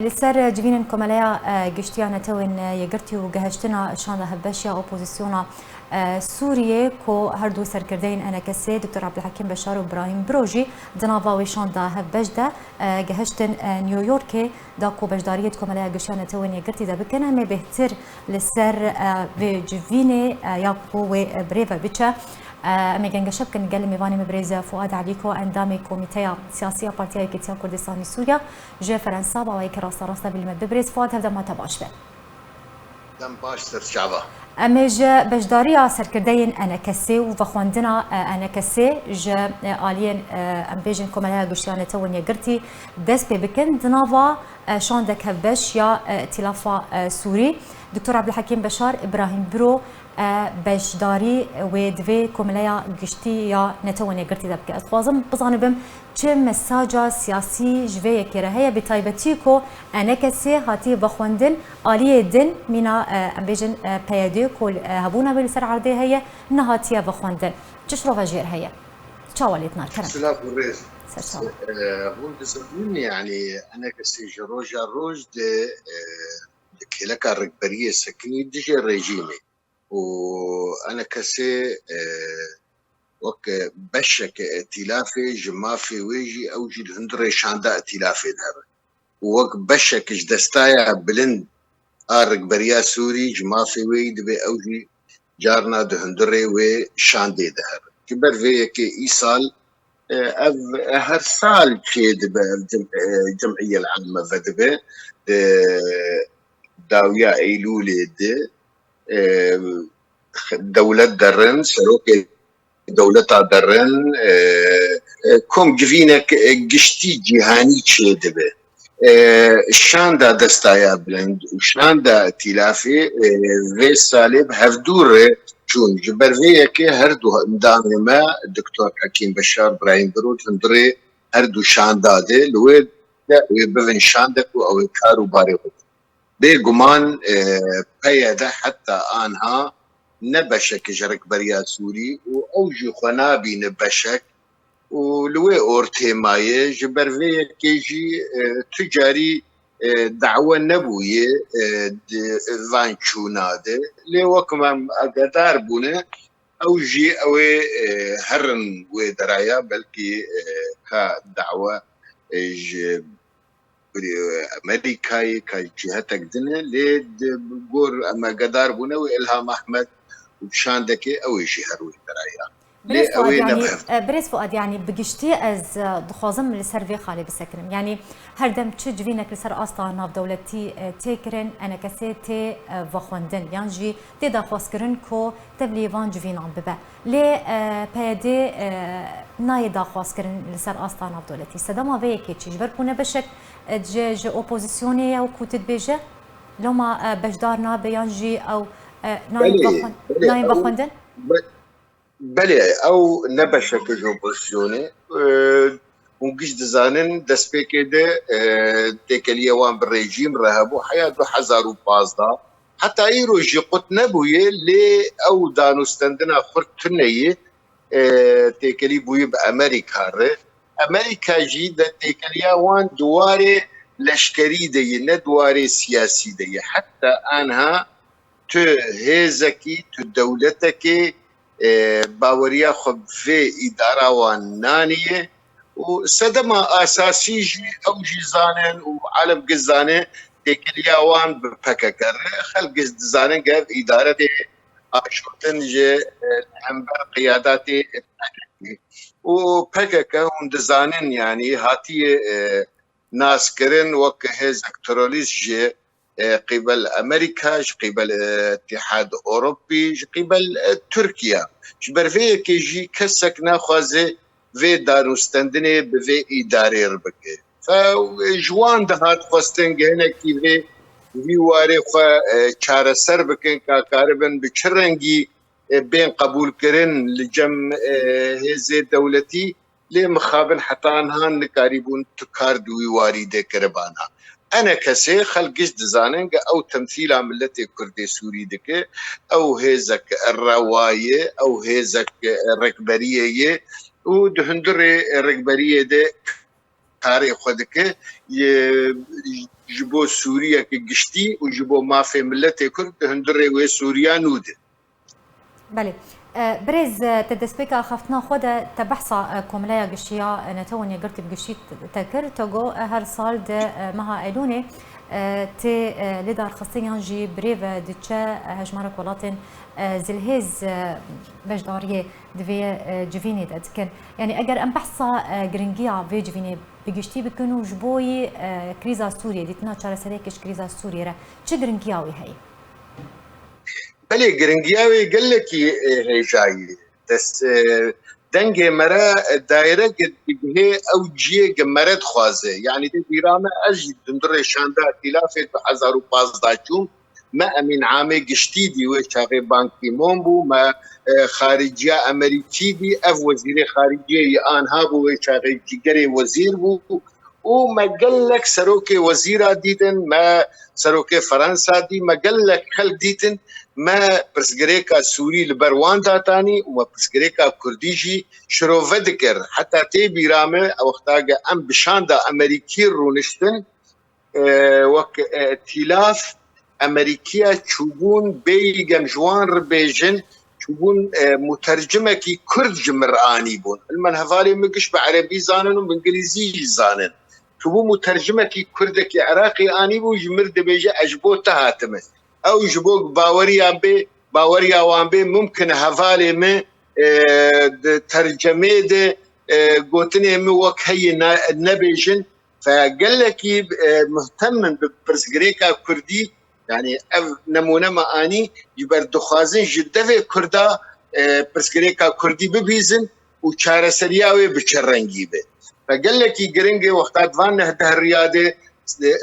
لسر جبين كماليا گشتیانه توین یگرتی و گهشتنا شانده هبشیا اپوزیسیونا سوریه کو هر دو سرکردین انکسی دکتر عبدالحکیم بشار و ابراهیم بروجی دناوا شانده هبش ده گهشتن نیویورک دا کو بجداریت کمالیا گشتیانه توین یگرتی ده بکنه می بهتر لسر و جبین یا کو بریفا بچه میگن شب کن قال میوانی مبرز فؤاد علیکو اندام کمیته سیاسی پارتیای کتیا کردستانی سوریا جه فرانسا با یک راست بیلم ببرز فؤاد هفته ما تباش به دم باش سر شعبه امیج بجداری سرکردین انکسی و خواندنا انکسی ج آلین امبیجن کمالها گشتیانه تونی گرتی دست بکن دنوا شاندک هبش یا ائتلاف سوری دکتر عبدالحکیم بشار ابراهیم برو بجداری و دوی کمالیا گشتی یا نتوانی گرتی دبکه از خوازم بزنم چه مساجا سیاسی جوی کرهه بتایبتی کو انکسی هاتی بخوندن آلیه دن مینا امبیجن پیاده کل هبونا بالسر عرضه هي نهاتيا بخوندن چش رو وجير هي تشاوليتنا كرم سلام وريز هون بزمين يعني انا كسي روجا روج دي كيلكا ركبريه سكني ديجي ريجيمي وانا كسي وك بشك ائتلافي جمافي ويجي اوجي الهندري شاندا ائتلافي دهر وك بشك جدستايا بلند ركبريا سوري جمافي ويد بي اوجي جارنا دهندري و شاندي دهر كبر في كي ايصال هر سال كيد الجمعيه العامه فدبه داويا ايلولي دي دولة درن سروك دولتا درن كم جفينك قشتي جهاني تشيدبه شاندا دستايا بلند وشاندا تلافي في سالب هفدور چون جبرویه که هر دو اندامه ما دکتر حکیم بشار ابراهیم برود هندری هر دو شانداده لوید بفن شاندک و او کارو باره بود به گمان پیاده حتی آنها نبشک جرک بریا سوری و اوجی خنابی نبشک و لوی اورتی مایه جبرویه که جی تجاری دعوة نبوية فانشوناده لوكم أقدار بونه أو جي أو هرن ودرايا بلكي كدعوة أمريكاي كجهتك دنيا ليد بقول أما قدار بونه وإلهام أحمد وشاندك أو جي هروي درايا بريس فؤاد يعني بقشتي از دخوازم لسر خالي بسكرم يعني هردم تش جوينك لسر اصلا ناف دولتي تيكرن انا كسيتي وخوندن يعني جي تي داخواز كرن كو تبلي فان جوينان ببا لي بيدي ناي داخواز كرن لسر اصلا ناف دولتي سدما فيكي تشي جبر كونه بشك جي اوبوزيسيوني او كوتت بيجه لو ما بجدارنا بيانجي او ناي بخوندن بله او نبشك جوبوزيوني ونقش دزانن دسبيكي ده تيكاليه وان بالريجيم رهبو حياته حزارو بازدا حتى ايرو جي قط نبويه لي او دانو ستندنا خرطنيه تيكالي بوي بامريكا امريكا جي ده تيكاليه وان دواري لشكري دي ندواري سياسي دي حتى انها تو هيزكي تو دولتكي باوريا خب في إدارة وانانية وصدمة أساسي أو جيزانن وعالم قزانه تكليا وان بفككر خلق زانن قف إدارة أشوتن جي هم قيادات وفككه وندزانن يعني هاتي ناس كرن وكهز اكتروليس جي قبل امريكا قبل الاتحاد الاوروبي قبل تركيا جبرفيه كيجي كسك ناخذ في دارستندني بفي اداري ربكي فجوان دهات خستن هنا كيفي في واري خو چاره سر بكن كاربن بچرنگي بين قبول كرن لجم هزه دولتي لمخابن حتى انها نقاربون تكاردوي واريده كربانا أنا كسي خلقش دزاننج أو تمثيل عملتي كردي سوري دك أو هزك الرواية أو هزك الركبرية ودهندري الركبرية ده تاريخ خدك جبو سوريا كجشتي وجبو ما في ملتي كرد هندري وي سوريا نود. بله برز تدسبيكا خفتنا خدا تبحثا كوملايا قشيا نتوني قرت بقشيت تكر تقو هر سال ده مها ايلوني تي لدار خصيان جي بريفا دتشا هجمارك ولاتن زلهيز بجداريه دفي جفيني تذكر يعني اگر ام بحثا جرينجيا في جفيني بقشتي بكونوا جبوي كريزا سوريا ديتنا چاره سريكش كريزا سوريا را چه جرينجياوي هي بله گرنگیاوی قال لك هي جاي بس دنگه مرا دايره قد به او جي مرد خوازه يعني دي بيرامه اجي دندر شاندا خلافه 2015 ما امين عامه قشتيدي وشاغي بانكي مومبو ما خارجيه امريكي دي اف وزير خارجيه ان هابو وشاغي جيجري وزير بو وما قال لك سروكي وزيره ديتن ما سروكي فرنسا دي ما قال لك خل ديتن ما برسگريكا سوري لبرواندا تاني وما برسگريكا كرديجي شروفه ذكر حتى تي بيرامه وقتاقا ام بشاندا امريكي رونشتن وك تلاف امريكيه تشوبون بيغم جوان ربيجن تشوبون مترجمه كي كرد جمراني بون المنهفالي مقش بعربي زانن وبانجليزي زانن تشوبون مترجمه كي كرد كي عراقي اني بو جمر دبيجه اجبو تهاتمه او جبوك باوريا وان بي ممكن هفالي ما ترجمه ده قوتني مو وك هي نبيجن فقال لك مهتم ببرسغريكا كردي يعني نمونه ما اني يبرد خازن جده في كردا برسغريكا كردي ببيزن وشاره سرياوي بچرنگي به فقال لك جرينجي وقت فان هده الرياده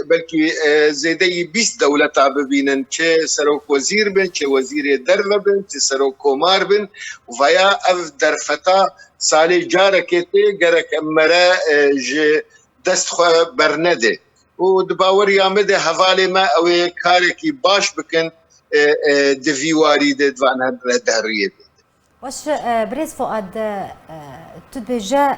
بلكي زيدي 20 دولة ببينن چه سروك وزير بن چه وزير درم بن چه سروك كومار بن وفيا اف درفتا سالي جاركتي غرك امرا ج دست خو برنده ودباور يامده حوالي ما او كاركي باش بكن دفيواري دفان هدريه واش بريز فؤاد تدبجا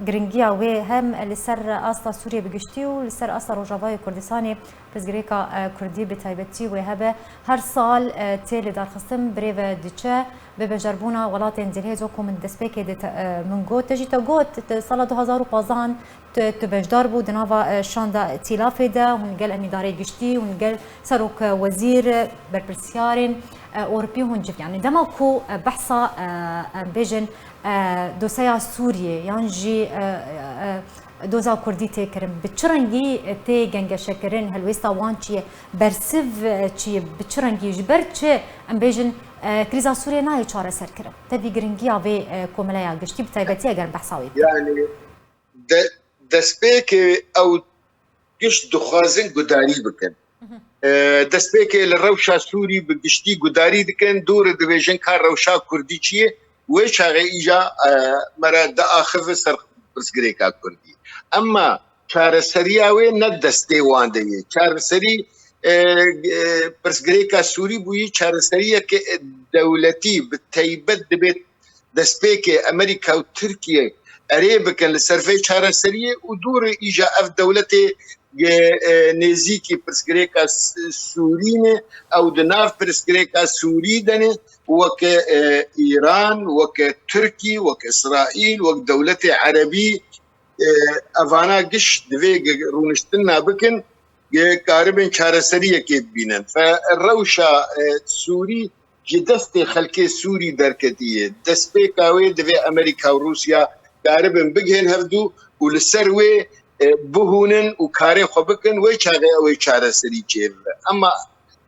جرينجيا وي هم لسر اصلا سوريا بقشتي ولسر اصلا روجافاي كردستاني بزغريكا كردي بتايبتي وهبه هر سال تيلي دار خصم بريفا ديتشا ببجربونا ولاتين ديلهيزوكم من دسبيكي من جوت تجي تجوت سال 2015 تبجدار بو دنافا شاندا تيلافي دا ونقل اميداري قشتي ونقل سروك وزير بربرسيارين أوروبي هونجف يعني دماكو بحثا بيجن دوسيا سوريا يانجي دوزا كردي تكرم بتشرنجي تي جنجا شكرين هالويستا وانشي برسف تشي بتشرنجي جبرتش ام بيجن كريزا سوريا ناي چاره سر كرم تبي جرينجي افي كوملايا قشتي بتايبتي اگر بحثاوي يعني دسبيك او قشت دخازن قداري بكن دسبيكي للروشا سوري بقشتي قداري دكن دور ديفيجن كان روشا كردي چيه وشاغي ايجا مرا دا اخف سر برسگريكا كردي اما چار سرياوي ندستي واندي چار سري برسگريكا سوري بوي چار سريا كي دولتي بتيبت دبيت دسبيكي امريكا وتركيا قريبكن لسرفي چار سريا ودور ايجا اف دولتي نزیکی پرسگریکا سورینه او دناف پرسگریکا سوری دنه وک ایران وک ترکی وک اسرائیل وک دولت عربی افانا قش دوی رونشتنا بکن قاربين شارسرية كيف بينن فالروشة سوري جدست خلكي سوري دركتية دسبيكاوي دفي أمريكا وروسيا قاربين بجهن هفدو ولسروي بهونن وكاري خبكن ويشاغي ويشارسري كيف أما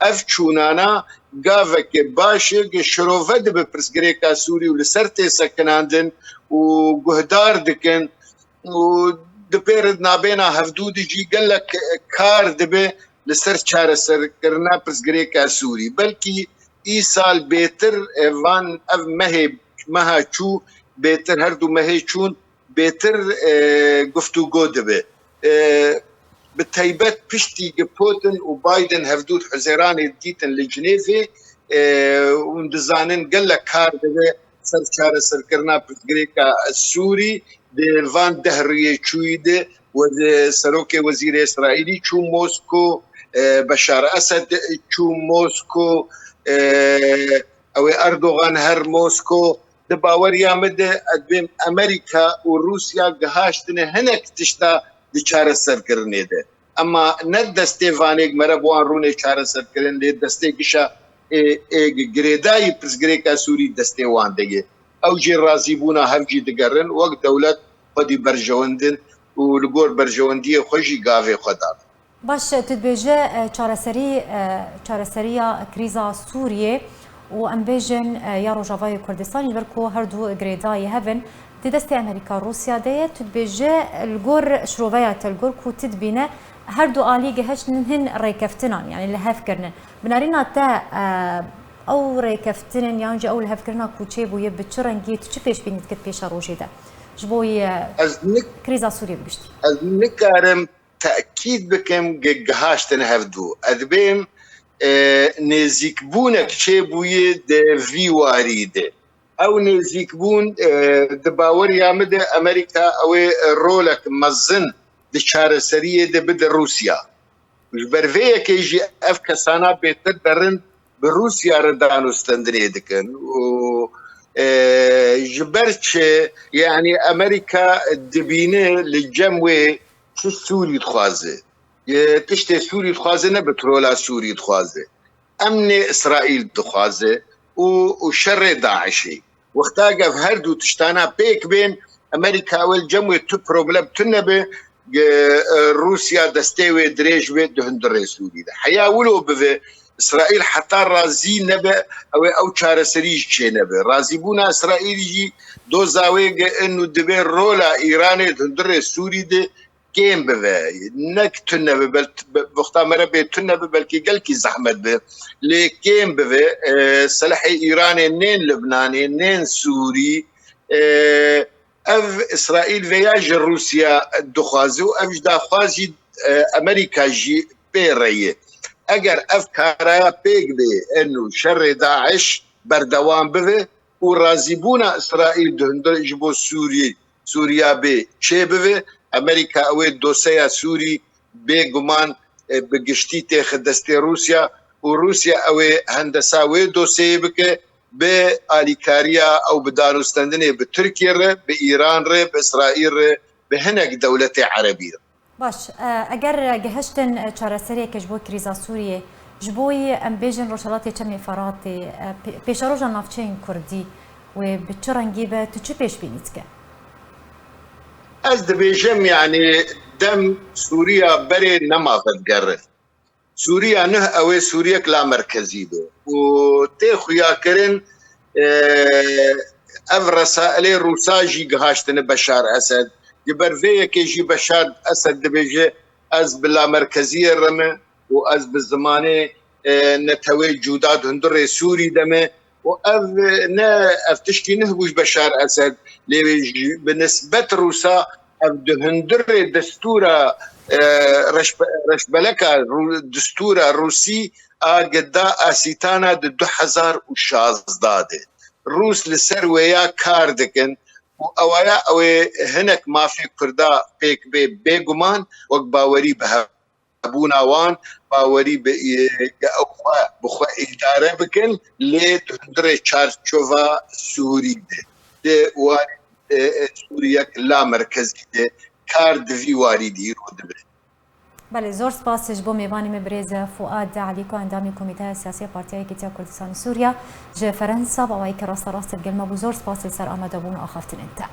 أفشونانا قافك باشي شروفد ببرسغريكا سوري ولسرتي سكناندن وقهدار دكن ودبيرد نابينا هفدود جي قال لك كار دبي لسر چار سر کرنا پرسگريكا سوري بلكي اي سال بيتر وان اف مها چو بيتر هردو مهي چون بيتر گفتگو دبي بالتايبت بشتي بوتين وبايدن هفدود حزيراني ديتن لجنيفي وندزانن قال لك كار دبي سر چار سر کرنا پرسگريكا السوري دي الفان دهرية چويده سەرۆکی وەزیری ئیسرائیلی چوو مۆسکۆ، بەشار ئەسەد چوو مۆسکۆ، ئەوەی ئەردۆغان هەر مۆسکۆ د باوەریامەدە ئەدبێم ئەمریکا و رووسیا گەهاشتنە هەنێک تشتا د چارەسەرکردنێدە ئەمما نەک دەستێڤانێک مەرە بوان ڕوونێ چارەسەرکردن لێ دەستێکیشە گرێدایی پرسگرێکە سووری دەستێوان دەگێ ئەو جێ رازی بوونە هەرگی دەگەڕن وەک دەولەت خودی بەرژەوەندن و لەگۆر بەرژەوەندیە خۆشی گاوێ خۆدا. باش تدبێژە چارەسەریە کریزا سووریێ و ئەم بێژن یا ڕۆژاوای کوردستانی بەرکۆ هەردوو گرێدایی هەبن دی دەستی ئەمریکا رووسیا دەیە تدبێژە لەگۆر شرۆڤەیە تەلگۆر و تدبینە هەردوو ئالی گەهشتن هەن ڕێکەفتنان یعنی لە هەفکردن بنارینە تا ئەو ڕێکەفتنن یانجا ئەو لە هەفکردنا کوچێ بوویە بچ ڕەنگی چ پێش بینیت کرد پێشە ڕۆژێدا ji bo krîza Sûriyê biştî. Ez nikarim tekîd bikim gehaştin hevdû. Ez dibêm nêzîkbûnek çêbûyê de vî warî de. Ew nêzîkbûn di baweriya me de Amerîka ew ê rolek mezin di çareseriyê de bide Rûsya. Ji ber vê yekê jî ev kesana bêtir derin bi Rûsya re danûstendinê dikin û ji ber çi yani Amerîka dibîne li cem wê çi Sûrî dixwaze. Tiştê Sûrî dixwaze ne petrola Sûrî dixwaze. Emnê İsraîl dixwaze û şerrê Daişê. Wexta gev herdû tiştana pêk bên Amerîka ew cem wê tu problem tu nebe Rûsya destê wê dirêj wê di hundirê Sûrî de. Heya wilo bive İsraîl heta razî nebe ew ê ew çareserî jî çê nebe. Razîbûna İsraîlî jî doza wê in û dibe rola Îranê di hundirê Sûrî de kêm bive. Nek tune nebe wexta me re bê tune nebe belkî gelkî zehmet be. Lê kêm bive selehê Îranê nên Libnanê nên Sûrî ev İsraîl veya ji Rûsya dixwaze û ev ji daxwazî Amerîka jî pê reye. Eger ev karaya pêk bê in û şerrê Daeş berdewam bive û razîbûna İsraîl di hundir ji bo Sûriya bê çê bive Amerîka ew ê dosyeya Sûrî bêguman bi giştî têxe destê Rûsya û Rûsya ew ê hendesa wê dosyeyê bike bi alîkariya ew bi danûstendinê bi Tirkiye re bi Îran re bi İsraîl re bi hinek dewletê Erebî re. باش ئەگەر گەهشتن چارەسەرێکش بۆ کریزا سووریێ ji بۆی ئەم بێژن ڕۆژهەڵاتی چەمێ فەراتێ پێشەڕۆژە ناوچەین کوردی و bi çi rengî be tu çi pêşbînîtke? Ez dibêjim yani dem Sûriya berê nemaxet gerin. Sûriya neh ew ê Sûriyek la merkezî be û tê xuyakirin ev resailê Rûsa jî gihaştine Beşar Esed ji ber vê yekê jî Beşar Esed dibêje ez bi lamerkeziyê re me û ez bi zimanê netewê cuda di hundirê Sûrî de me û ev ne ev tiştî nehbû ji Beşar Esed lê bi nisbet Rûsa ev di hundirê destûra reşbeleka destûra Rûsî a geda asîtana di 2016 de. Rûs li ser wê ya kar dikin û ewaya ew ê hinek mafê Kurda pêk bê bêguman wek bawerî bi hebûna wan bawerî bi xwe îdare bikin lê di hundirê çarçova Sûrî de. Dê warî Sûriyek la merkezî de kar di vî warî de îro dibe. بله زۆر سپاس ji بۆ mêvanê me birêze Fuad Alîko endamê Komîteya Siyasî ya Partiya Yekîtiya Kurdistanê Sûriya ji Ferensa bawayeke rasterast dilgelma bû zor spas li ser amedebûn axaftinên te.